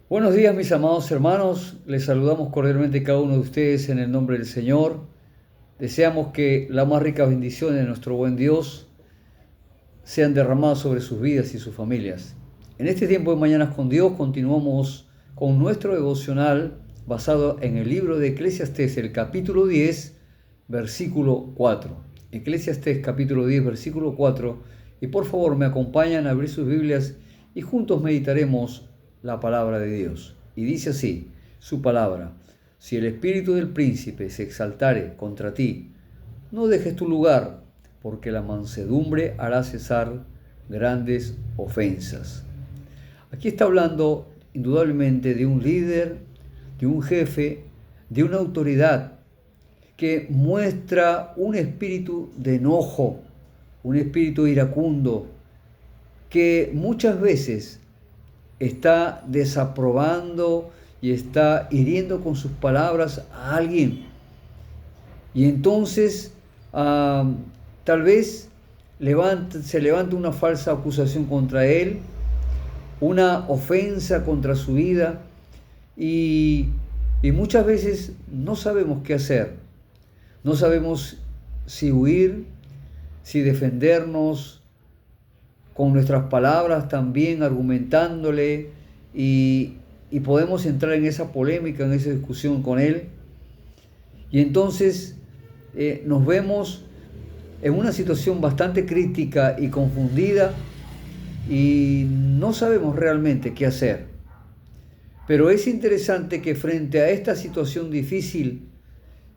Buenos días, mis amados hermanos. Les saludamos cordialmente cada uno de ustedes en el nombre del Señor. Deseamos que las más ricas bendiciones de nuestro buen Dios sean derramadas sobre sus vidas y sus familias. En este tiempo de Mañanas con Dios continuamos con nuestro devocional basado en el libro de Eclesiastés, el capítulo 10, versículo 4. Eclesiastés capítulo 10, versículo 4. Y por favor me acompañan a abrir sus Biblias y juntos meditaremos la palabra de Dios. Y dice así, su palabra: si el espíritu del príncipe se exaltare contra ti, no dejes tu lugar, porque la mansedumbre hará cesar grandes ofensas. Aquí está hablando indudablemente de un líder, de un jefe, de una autoridad que muestra un espíritu de enojo, un espíritu iracundo, que muchas veces está desaprobando y está hiriendo con sus palabras a alguien. Y entonces tal vez se levanta una falsa acusación contra él, una ofensa contra su vida, y muchas veces no sabemos qué hacer. No sabemos si huir, si defendernos con nuestras palabras también argumentándole, y podemos entrar en esa polémica, en esa discusión con él. Y entonces nos vemos en una situación bastante crítica y confundida y no sabemos realmente qué hacer. Pero es interesante que frente a esta situación difícil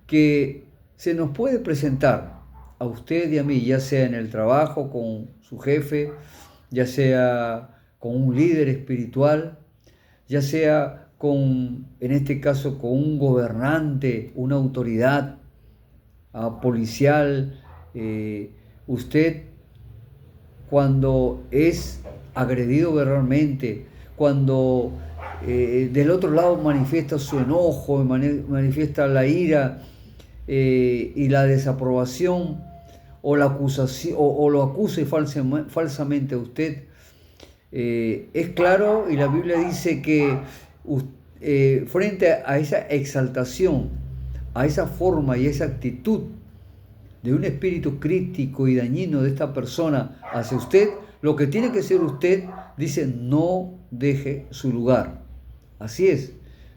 que se nos puede presentar a usted y a mí, ya sea en el trabajo con su jefe, ya sea con un líder espiritual, ya sea en este caso, con un gobernante, una autoridad policial, usted cuando es agredido verbalmente, cuando del otro lado manifiesta su enojo, manifiesta la ira y la desaprobación, o la acusación, o lo acuse falsamente a usted, es claro, y la Biblia dice que frente a esa exaltación, a esa forma y esa actitud de un espíritu crítico y dañino de esta persona hacia usted, lo que tiene que ser usted, dice, no deje su lugar. Así es.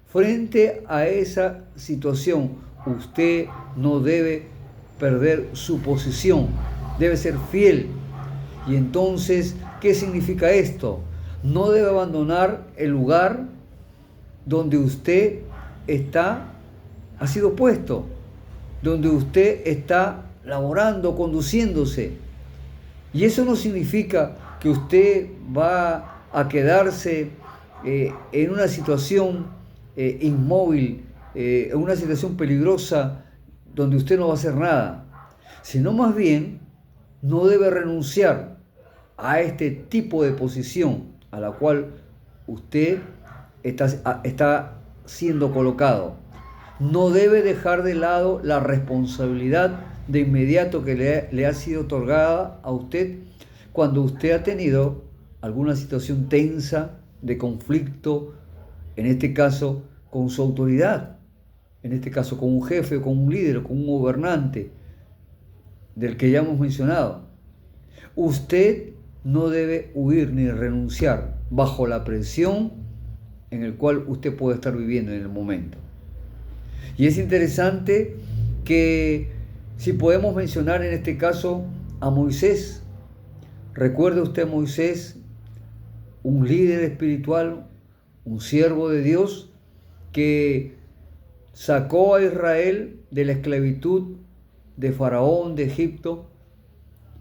Frente a esa situación, usted no debe perder su posición, debe ser fiel. Y entonces, ¿qué significa esto? No debe abandonar el lugar donde usted ha sido puesto, donde usted está laborando, conduciéndose. Y eso no significa que usted va a quedarse en una situación inmóvil, en una situación peligrosa donde usted no va a hacer nada, sino más bien no debe renunciar a este tipo de posición a la cual usted está siendo colocado. No debe dejar de lado la responsabilidad de inmediato que le ha sido otorgada a usted cuando usted ha tenido alguna situación tensa de conflicto, en este caso con su autoridad, en este caso con un jefe, con un líder, con un gobernante del que ya hemos mencionado. Usted no debe huir ni renunciar bajo la presión en el cual usted puede estar viviendo en el momento. Y es interesante que si podemos mencionar en este caso a Moisés. Recuerde usted a Moisés, un líder espiritual, un siervo de Dios, que sacó a Israel de la esclavitud de Faraón de Egipto,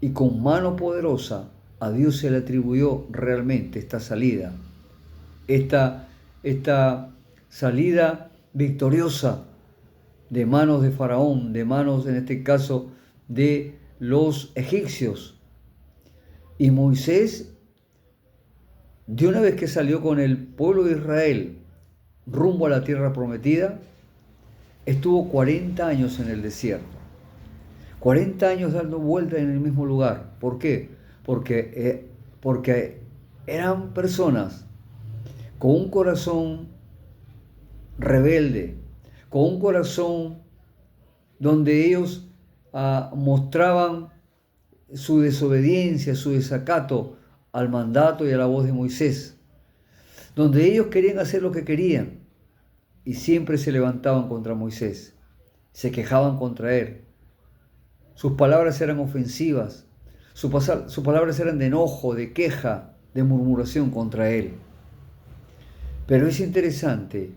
y con mano poderosa a Dios se le atribuyó realmente esta salida, esta salida victoriosa de manos de Faraón, de manos en este caso de los egipcios. Y Moisés, de una vez que salió con el pueblo de Israel rumbo a la tierra prometida, estuvo 40 años en el desierto. 40 años dando vueltas en el mismo lugar. ¿Por qué? Porque eran personas con un corazón rebelde, con un corazón donde ellos mostraban su desobediencia, su desacato al mandato y a la voz de Moisés, donde ellos querían hacer lo que querían y siempre se levantaban contra Moisés, se quejaban contra él. Sus palabras eran ofensivas, sus palabras eran de enojo, de queja, de murmuración contra él. Pero es interesante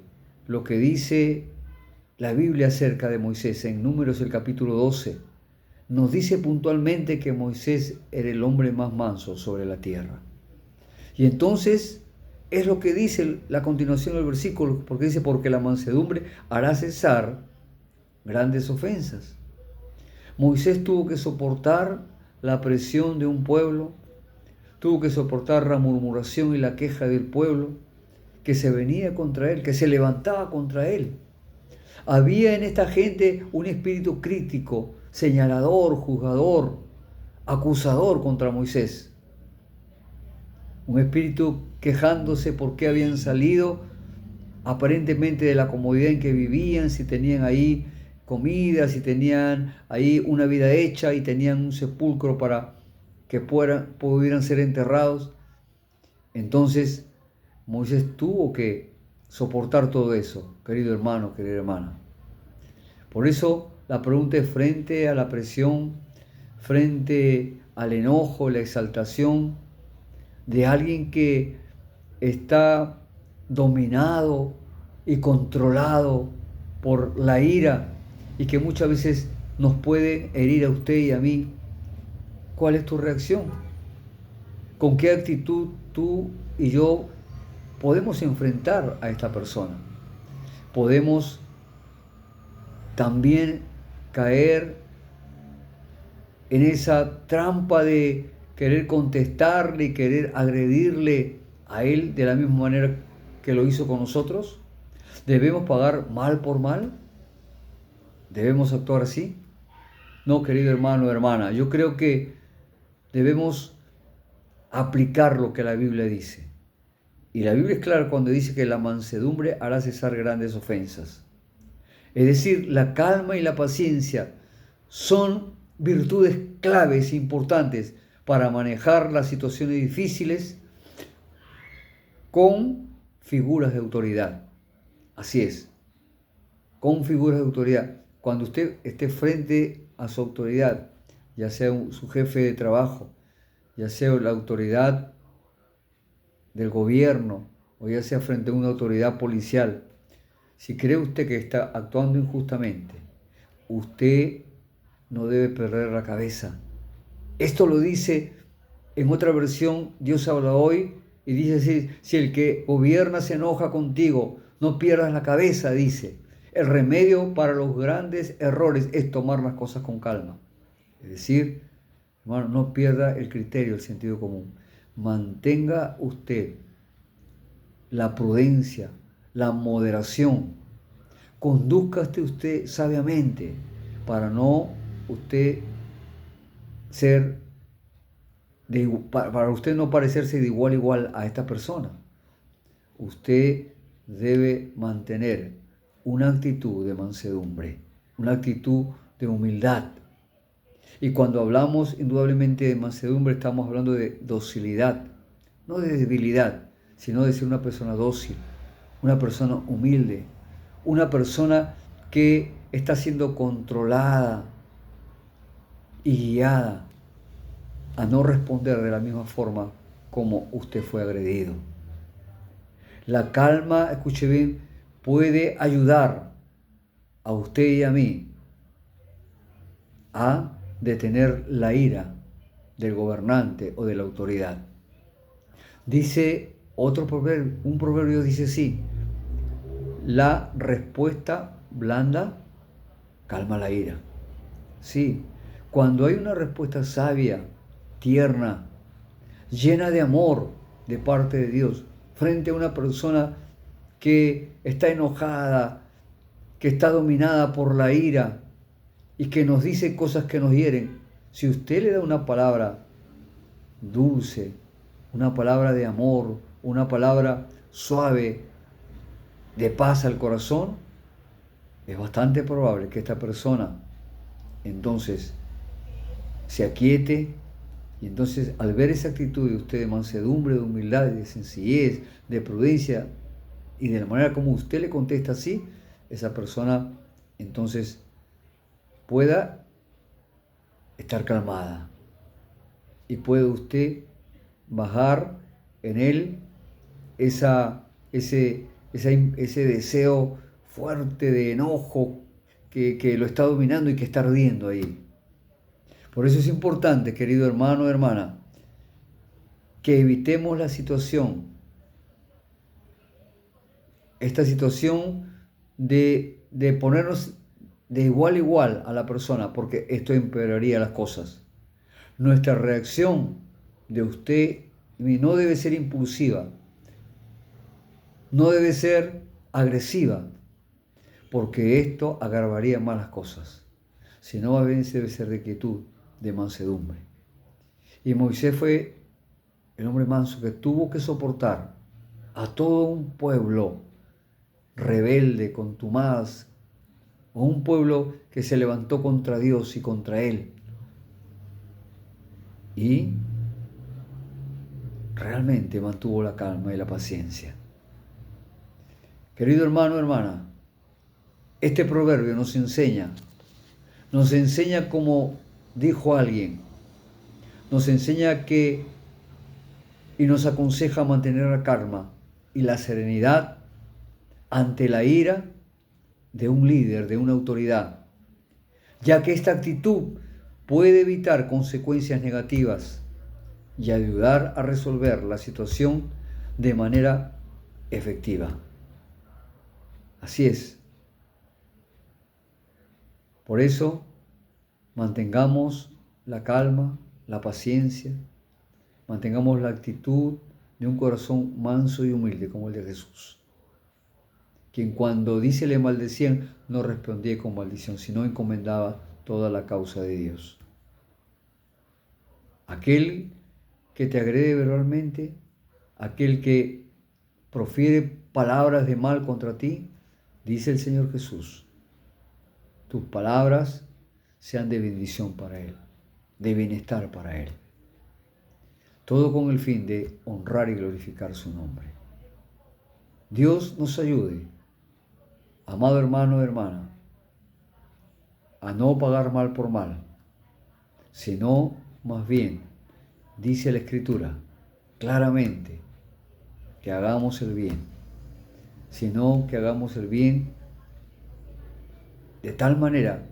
lo que dice la Biblia acerca de Moisés en Números el capítulo 12. Nos dice puntualmente que Moisés era el hombre más manso sobre la tierra. Y entonces es lo que dice la continuación del versículo, porque dice, porque la mansedumbre hará cesar grandes ofensas. Moisés tuvo que soportar la presión de un pueblo, tuvo que soportar la murmuración y la queja del pueblo que se venía contra él, que se levantaba contra él. Había en esta gente un espíritu crítico, señalador, juzgador, acusador contra Moisés. Un espíritu quejándose por qué habían salido aparentemente de la comodidad en que vivían, si tenían ahí comida, si tenían ahí una vida hecha y tenían un sepulcro para que pudieran ser enterrados. Entonces Moisés tuvo que soportar todo eso, querido hermano, querida hermana. Por eso la pregunta es, frente a la presión, frente al enojo, la exaltación de alguien que está dominado y controlado por la ira y que muchas veces nos puede herir a usted y a mí, ¿cuál es tu reacción? ¿Con qué actitud tú y yo podemos enfrentar a esta persona? Podemos también caer en esa trampa de querer contestarle y querer agredirle a él de la misma manera que lo hizo con nosotros. ¿Debemos pagar mal por mal? ¿Debemos actuar así? No, querido hermano o hermana, yo creo que debemos aplicar lo que la Biblia dice. Y la Biblia es clara cuando dice que la mansedumbre hará cesar grandes ofensas. Es decir, la calma y la paciencia son virtudes claves importantes para manejar las situaciones difíciles con figuras de autoridad. Así es, con figuras de autoridad. Cuando usted esté frente a su autoridad, ya sea su jefe de trabajo, ya sea la autoridad del gobierno, o ya sea frente a una autoridad policial, si cree usted que está actuando injustamente, usted no debe perder la cabeza. Esto lo dice en otra versión, Dios habla hoy, y dice así, si el que gobierna se enoja contigo, no pierdas la cabeza, dice. El remedio para los grandes errores es tomar las cosas con calma. Es decir, hermano, no pierda el criterio, el sentido común. Mantenga usted la prudencia, la moderación. Condúzcase usted sabiamente para no usted ser para usted no parecerse de igual a igual a esta persona. Usted debe mantener una actitud de mansedumbre, una actitud de humildad. Y cuando hablamos indudablemente de mansedumbre, estamos hablando de docilidad, no de debilidad, sino de ser una persona dócil, una persona humilde, una persona que está siendo controlada y guiada a no responder de la misma forma como usted fue agredido. La calma, escuche bien, puede ayudar a usted y a mí a detener la ira del gobernante o de la autoridad. Dice otro proverbio, un proverbio dice así: la respuesta blanda calma la ira. Sí, cuando hay una respuesta sabia, tierna, llena de amor de parte de Dios, frente a una persona que está enojada, que está dominada por la ira y que nos dice cosas que nos hieren, si usted le da una palabra dulce, una palabra de amor, una palabra suave, de paz al corazón, es bastante probable que esta persona entonces se aquiete, y entonces al ver esa actitud de usted de mansedumbre, de humildad, de sencillez, de prudencia, y de la manera como usted le contesta así, esa persona entonces pueda estar calmada y puede usted bajar en él ese deseo fuerte de enojo que lo está dominando y que está ardiendo ahí. Por eso es importante, querido hermano o hermana, que evitemos la situación, esta situación de ponernos de igual a igual a la persona, porque esto empeoraría las cosas. Nuestra reacción de usted no debe ser impulsiva, no debe ser agresiva, porque esto agravaría más las cosas. Sino a veces debe ser de quietud, de mansedumbre. Y Moisés fue el hombre manso que tuvo que soportar a todo un pueblo rebelde, contumaz, o un pueblo que se levantó contra Dios y contra él. Y realmente mantuvo la calma y la paciencia. Querido hermano, hermana, este proverbio nos enseña como dijo alguien, nos enseña que y nos aconseja mantener la calma y la serenidad ante la ira de un líder, de una autoridad, ya que esta actitud puede evitar consecuencias negativas y ayudar a resolver la situación de manera efectiva. Así es. Por eso, mantengamos la calma, la paciencia, mantengamos la actitud de un corazón manso y humilde como el de Jesús, quien cuando dice le maldecían, no respondía con maldición, sino encomendaba toda la causa de Dios. Aquel que te agrede verbalmente, aquel que profiere palabras de mal contra ti, dice el Señor Jesús, tus palabras sean de bendición para Él, de bienestar para Él. Todo con el fin de honrar y glorificar su nombre. Dios nos ayude, amado hermano o hermana, a no pagar mal por mal, sino más bien, dice la Escritura claramente, que hagamos el bien, sino que hagamos el bien de tal manera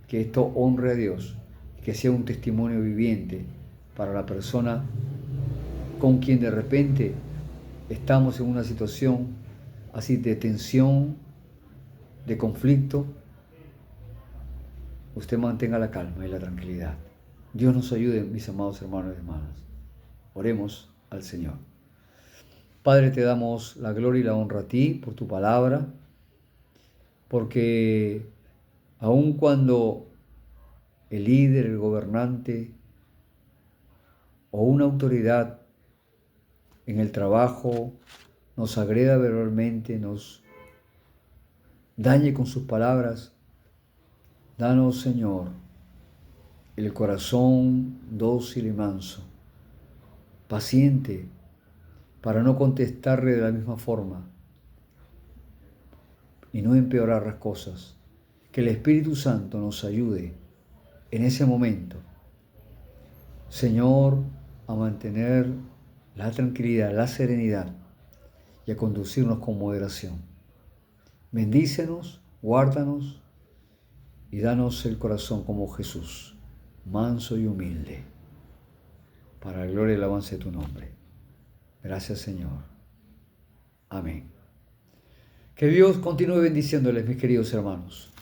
que esto honre a Dios, que sea un testimonio viviente para la persona con quien de repente estamos en una situación así de tensión, de conflicto. Usted mantenga la calma y la tranquilidad. Dios nos ayude, mis amados hermanos y hermanas. Oremos al Señor. Padre, te damos la gloria y la honra a ti por tu palabra, porque aun cuando el líder, el gobernante o una autoridad en el trabajo nos agreda verbalmente, nos dañe con sus palabras, danos, Señor, el corazón dócil y manso, paciente, para no contestarle de la misma forma y no empeorar las cosas. Que el Espíritu Santo nos ayude en ese momento, Señor, a mantener la tranquilidad, la serenidad y a conducirnos con moderación. Bendícenos, guárdanos y danos el corazón como Jesús, manso y humilde, para la gloria y el avance de tu nombre. Gracias, Señor. Amén. Que Dios continúe bendiciéndoles, mis queridos hermanos.